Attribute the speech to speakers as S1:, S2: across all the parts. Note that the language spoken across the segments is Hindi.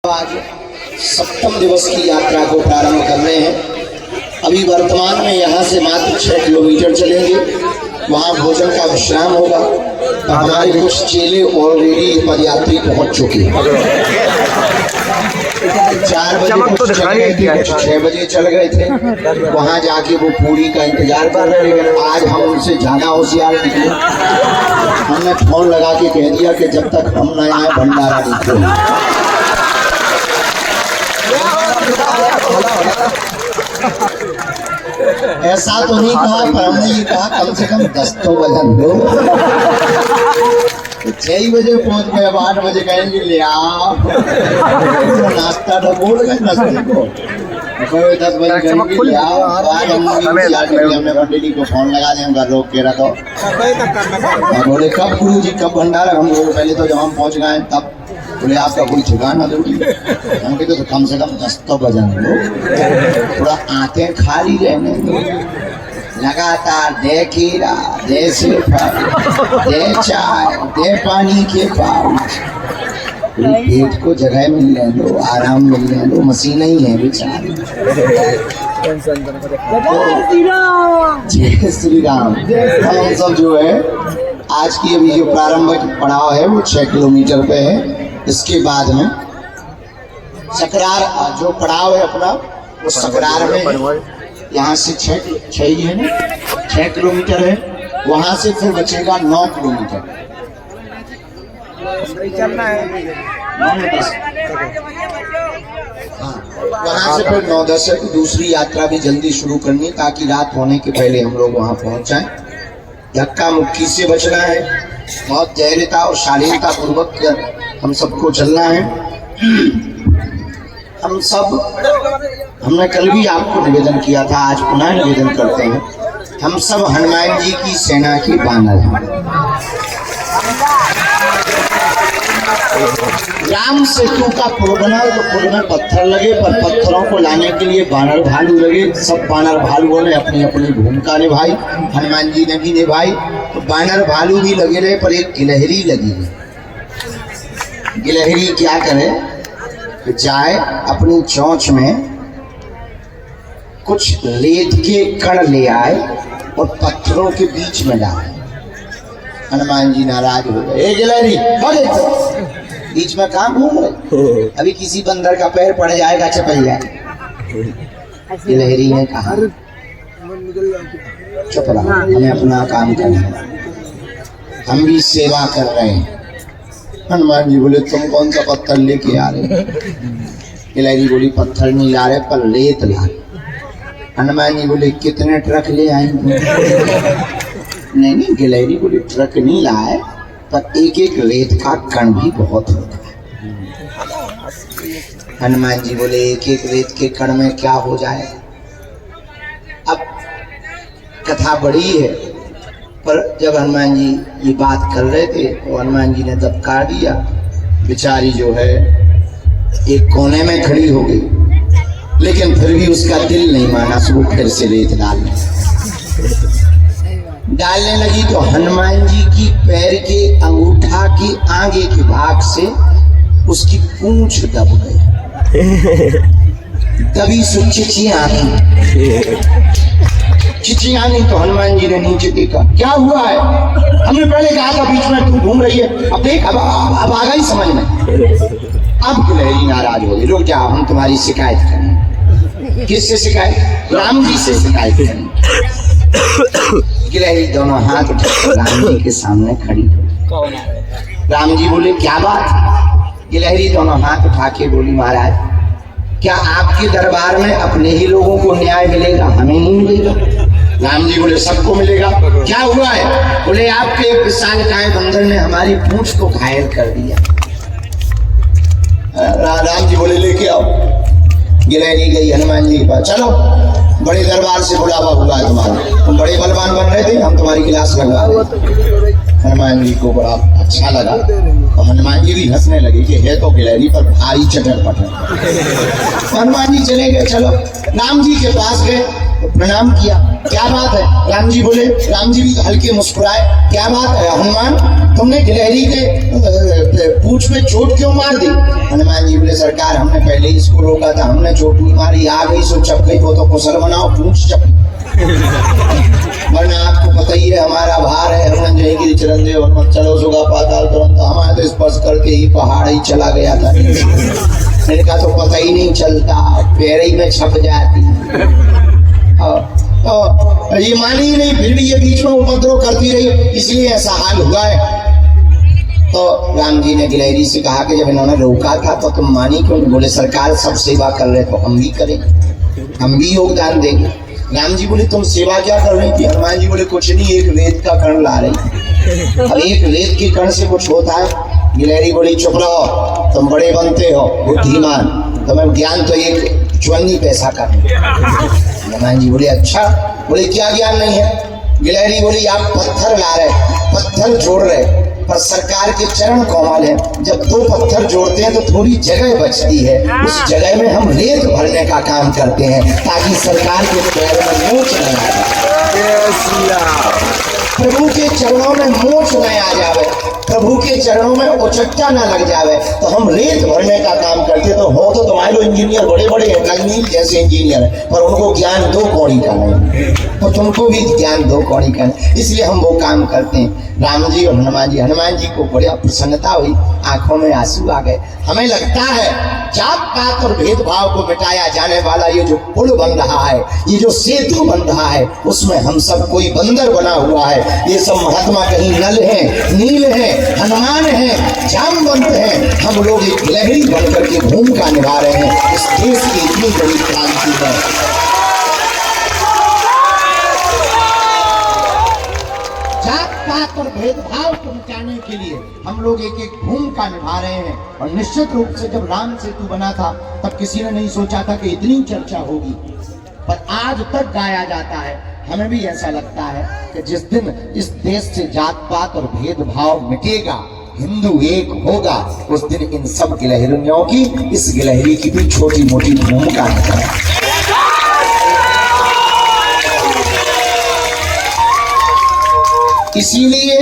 S1: आज सप्तम दिवस की यात्रा को प्रारंभ कर रहे हैं। अभी वर्तमान में यहाँ से मात्र 6 किलोमीटर चलेंगे, वहाँ भोजन का विश्राम होगा। हमारे कुछ चेले ऑलरेडी पदयात्री पहुँच चुके हैं। 4 बजे कुछ चल गए थे, कुछ 6 बजे चल गए थे, वहाँ जाके वो पूरी का इंतजार कर रहे हैं। आज हम उनसे ज्यादा होशियार निकले। हमने फोन लगा के कह दिया कि जब तक हम न आए भंडारा नहीं खोलेंगे। ऐसा तो नहीं कहा, पर हमने ये कहा कम से कम 10 तो बजन दो। 6 बजे पहुंच गए, अब 8 बजे कहेंगे ले आओ नाश्ता तो बोल गए नाश्ते को। 10 बजे कहेंगे ले आओ। आज हमने पंडित को फोन लगा दें, उनका रोक के रखो। बोले कब गुरु जी कब भंडारा? हम लोग पहले तो जब हम पहुंच गए तब बोले आपका कोई ठिकाना दोगी? हम कहते तो कम से कम 10 तो बजन दो, थोड़ा आंखें खाली रहने दो। लगातार दे खीरा, दे सेवफल, दे चाय, दे पानी के पाउच। पेट को जगह मिलने दो, आराम मिलने दो, मसीन ही है बेचारे। जय श्री राम। हम सब जो है आज की अभी जो प्रारंभिक पड़ाव है वो 6 किलोमीटर पे है। इसके बाद में सकरार जो पड़ाव है अपना वो सकरार में है। यहाँ से 6 ही है ना, 6 किलोमीटर है। वहाँ से फिर बचेगा 9 किलोमीटर। वहाँ से फिर 9-10 है। दूसरी यात्रा भी जल्दी शुरू करनी ताकि रात होने के पहले हम लोग वहाँ पहुँच जाएं। धक्का मुक्की से बचना है, बहुत धैर्यता और शालीनता पूर्वक हम सबको चलना है। हमने कल भी आपको निवेदन किया था, आज पुनः निवेदन करते हैं। हम सब हनुमान जी की सेना के बानर हैं। राम सेतु का पुल बना तो पुल में पत्थर लगे, पर पत्थरों को लाने के लिए बानर भालू लगे। सब बानर भालुओं ने अपनी अपनी भूमिका निभाई, हनुमान जी ने भी निभाई। तो बानर भालू भी लगे रहे, पर एक गिलहरी लगी है। गिलहरी क्या करे कि जाए अपनी चोंच में कुछ रेत के कण ले आए और पत्थरों के बीच में डाले। हनुमान जी नाराज हो गए, ए गिलहरी बीच में काम घूम रहे, अभी किसी बंदर का पैर पड़ जाएगा चपैया। गिलहरी ने कहा चुप रहो, हमें अपना काम करना है, हम भी सेवा कर रहे हैं। हनुमान जी बोले तुम कौन सा पत्थर लेके आ रहे? गिलहरी बोली पत्थर नहीं ला रहे पर रेत ला रहे। हनुमान जी बोले कितने ट्रक ले आएंगे? नहीं, गिलहरी बोली ट्रक नहीं लाए, पर एक एक रेत का कण भी बहुत होता है। हनुमान जी बोले एक एक रेत के कण में क्या हो जाए? अब कथा बड़ी है, पर जब हनुमान जी ये बात कर रहे थे तो हनुमान जी ने दबका दिया। बेचारी जो है एक कोने में खड़ी हो गई, लेकिन फिर भी उसका दिल नहीं माना। वो फिर से रेत डालने लगी तो हनुमान जी की पैर के अंगूठा के आगे के भाग से उसकी पूंछ दब गई। दबी सो चिचियानी तो हनुमान जी ने नीचे देखा, क्या हुआ है? हमने पहले कहा था बीच में तू घूम रही है, अब देख अब आ गई समझ में। अब गिलहरी नाराज हो गई, रुक जाओ हम तुम्हारी शिकायत करें। किससे शिकायत? राम जी से शिकायत करें। गिलहरी दोनों हाथ उठाकर राम जी के सामने खड़ी हो। राम जी बोले क्या बात? गिलहरी दोनों हाथ उठा के बोली महाराज क्या आपके दरबार में अपने ही लोगों को न्याय मिलेगा, हमें नहीं मिलेगा? राम जी बोले सबको मिलेगा। क्या हुआ है? बोले आपके एक विशालकाय बंदर ने हमारी पूंछ को घायल कर दिया। राम जी बोले लेके आओ। गिलहरी गई हनुमान जी के पास, चलो बड़े दरबार से बुलावा हुआ है तुम्हारा, तुम बड़े बलवान बन रहे थे, हम तुम्हारी गिलास लगवा रहे। हनुमान जी को बड़ा अच्छा लगा और हनुमान जी भी हंसने लगे कि है तो गिलहरी पर भारी चटर पटर। हनुमान जी चले गए, चलो राम जी के पास गए तो प्रणाम किया। क्या बात है? राम जी बोले, राम जी भी हल्के मुस्कुराए, क्या बात है हनुमान, तुमने गिलहरी के पूंछ में चोट क्यों मार दी? हनुमान जी बोले सरकार हमने पहले ही इसको रोका था, हमने चोट नहीं मारी, आ गई सो चप गई, तो कुशल बनाओ पूछ चप। वरना आपको पता ही है हमारा भार है, हमने जयगिरी चरण देव हनुमत चलो सुगा पाताल तुरंत, हमारे तो स्पर्श करके ही पहाड़ ही चला गया था। मेरे का तो पता ही नहीं चलता, पैर ही में छप जाती। तो ये मानी ही नहीं, फिर भी ये बीच में उपद्रव करती रही, इसलिए ऐसा हाल हुआ है। तो राम जी ने गिलहरी से कहा कि जब इन्होंने रोका था तो तुम मानी क्यों? बोले सरकार सब सेवा कर रहे तो हम भी करेंगे, हम भी योगदान देंगे। राम जी बोले तुम सेवा क्या कर रही थी? हनुमान जी बोले कुछ नहीं, एक रेत का कण ला रही। अब एक रेत के कण से कुछ होता है? गिलहरी बोली चुप रहो, तुम बड़े बनते हो बुद्धिमान, तुम्हें ज्ञान तो एक चुन्नी पैसा का। हनुमान जी बोले अच्छा, बोले क्या ज्ञान नहीं है? गिलहरी बोली आप पत्थर ला रहे, पत्थर जोड़ रहे, पर सरकार के चरण कोमल है, जब दो पत्थर जोड़ते हैं तो थोड़ी जगह बचती है, उस जगह में हम रेत भरने का काम करते हैं ताकि सरकार के पैर में मोच न आ जाए, प्रभु के चरणों में मोच न आ जावे, प्रभु के चरणों में उचट्टा न लग जावे, तो हम रेत भरने का काम करते। तो हो तो तुम्हारे लोग इंजीनियर बड़े बड़े हैं, नगनील जैसे इंजीनियर है, पर उनको ज्ञान दो कौड़ी का नहीं, तो तुमको भी ज्ञान दो कौड़ी का नहीं, इसलिए हम वो काम करते हैं। राम जी और हनुमान जी को बड़ी प्रसन्नता हुई, आंखों में आंसू आ गए। हमें लगता है जात पात और भेदभाव को मिटाया जाने वाला ये जो पुल बन रहा है, ये जो सेतु बन रहा है, उसमें हम सब कोई बंदर बना हुआ है। ये सब महात्मा कहीं नल हैं, नील हैं, हनुमान हैं, जामवंत हैं, हम लोग एक गिलहरी बनकर के भूमिका निभा रहे हैं। इस देश की इतनी बड़ी क्रांति है। और भेदभाव को मिटाने के लिए हम लोग एक एक भूमिका निभा रहे हैं। और निश्चित रूप से जब राम सेतु बना था तब किसी ने नहीं सोचा था कि इतनी चर्चा होगी, पर आज तक गाया जाता है। हमें भी ऐसा लगता है कि जिस दिन इस देश से जात पात और भेदभाव मिटेगा, हिंदू एक होगा, उस दिन इन सब गिलहरियों की, इस गिलहरी की भी छोटी मोटी भूमिका निभाएगा। इसीलिए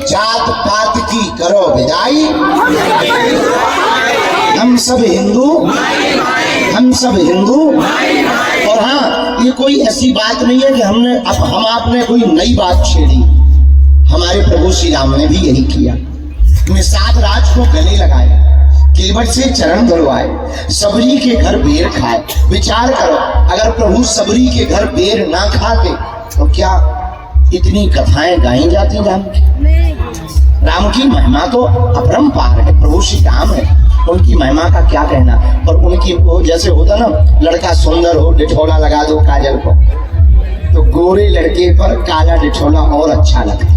S1: जात पात की करो विदाई, हम सब हिंदू, हम सब हिंदू। और हाँ, ये कोई ऐसी बात नहीं है कि हम आपने कोई नई बात छेड़ी, हमारे प्रभु श्री राम ने भी यही किया। निषाद राज को गले लगाए, केवट से चरण धुलवाए, सबरी के घर बेर खाए। विचार करो, अगर प्रभु सबरी के घर बेर ना खाते तो क्या इतनी कथाएं गाई जाती राम की? राम की महिमा तो अपरंपार है, प्रभु श्री राम है, उनकी महिमा का क्या कहना। और उनकी वो जैसे होता ना, लड़का सुंदर हो, डिठोला लगा दो काजल को, तो गोरे लड़के पर काला डिठोला और अच्छा लगता है।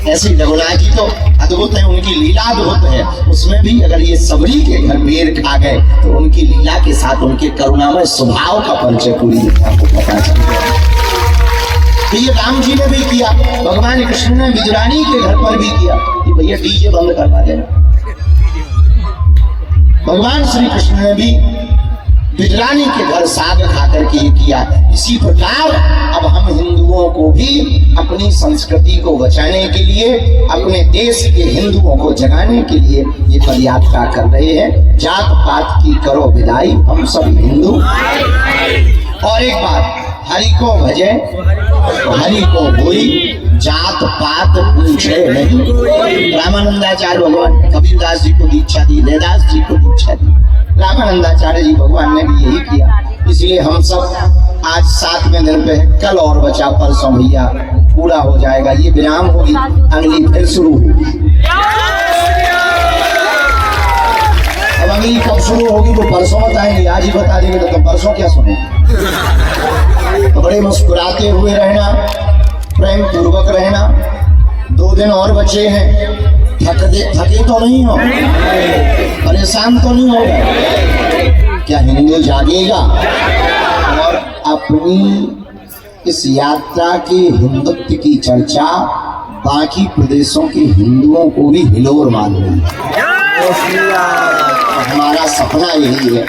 S1: ऐसी रघुनाथ जी तो अद्भुत है, उनकी लीला अद्भुत है। उसमें भी अगर ये सबरी के घर बेर खा गए तो उनकी लीला के साथ उनके करुणामय स्वभाव का परिचय पूरी आपको पता चलेगा। तो ये राम जी ने भी किया, भगवान कृष्ण ने विदुरानी के घर पर भी किया कि भैया डीजे बंद करवा देना। भगवान श्री कृष्ण ने भी विदुरानी के घर साग खाकर के किया। इसी प्रकार अब हम हिंदुओं को भी अपनी संस्कृति को बचाने के लिए, अपने देश के हिंदुओं को जगाने के लिए ये पदयात्रा कर रहे हैं। जात पात की करो विदाई, हम सब हिंदू। और एक बात, हरि को भजे हरि को भोई, जात पात पूछे नहीं। रामानंदाचार्य भगवान कबीरदास जी को दीक्षा दी, रैदास जी को दीक्षा दी, रामानंदाचार्य जी भगवान ने भी यही किया। इसलिए हम सब आज 7वें दिन पे, कल और बचा, परसों भैया पूरा हो जाएगा, ये विराम होगी, अगली फिर शुरू होगी। अब अगली कब शुरू होगी वो परसों बताएंगे, आज ही बता देंगे तो परसों क्या सुने। तो बड़े मुस्कुराते हुए रहना, प्रेम पूर्वक रहना। 2 दिन और बचे हैं, थके तो नहीं हो, परेशान तो नहीं हो? क्या हिंदू जागेगा और अपनी इस यात्रा के हिंदुत्व की चर्चा बाकी प्रदेशों के हिंदुओं को भी हिलोर मालूम है। हमारा सपना यही है,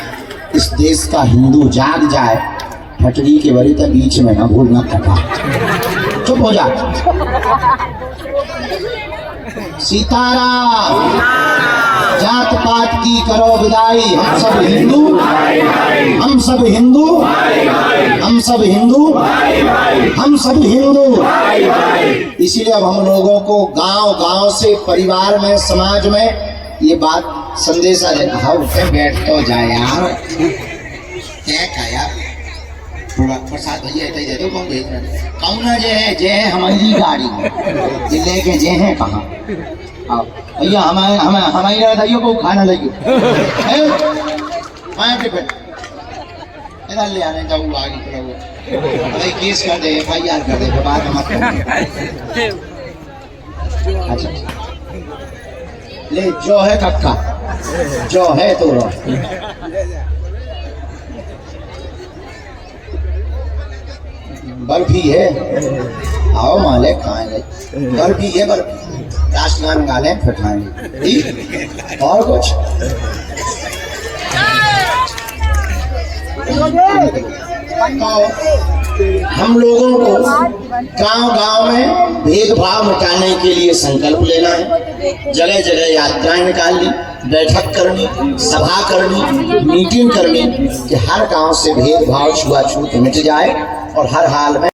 S1: इस देश का हिंदू जाग जाए, फटरी के बड़ी तक बीच में ना भूलना थका, चुप हो जा। सीताराम, जात पात की करो विदाई, हम सब हिंदू, हम सब हिंदू, हम सब हिंदू, हम सब हिंदू। इसीलिए अब हम लोगों को गांव गांव से, परिवार में, समाज में ये बात संदेशा देना। हाँ उठे बैठ तो जाए यार, क्या खाया थोड़ा प्रसाद भैया इतना ही दे दो। कौन भेज रहे कौन ना जे है हमारी गाड़ी ये लेके जे है कहाँ भैया हमारे हमारी दाइयों को खाना लगे इधर ले आने जाऊँ आगे खड़ा भाई केस कर दे, FIR कर दे, बात मत अच्छा ले जो है कक्का जो है तो रो। बर्फी है, आओ माले खाएंगे, बर्फी है, बर्फी राष्ट्रगान गा लें फिर खाएंगे और कुछ। तो हम लोगों को गांव गांव में भेदभाव मिटाने के लिए संकल्प लेना है। जगह जगह यात्राएं निकालनी, बैठक करनी, सभा करनी, मीटिंग करनी कि हर गांव से भेदभाव छुआछूत मिट जाए और हर हाल में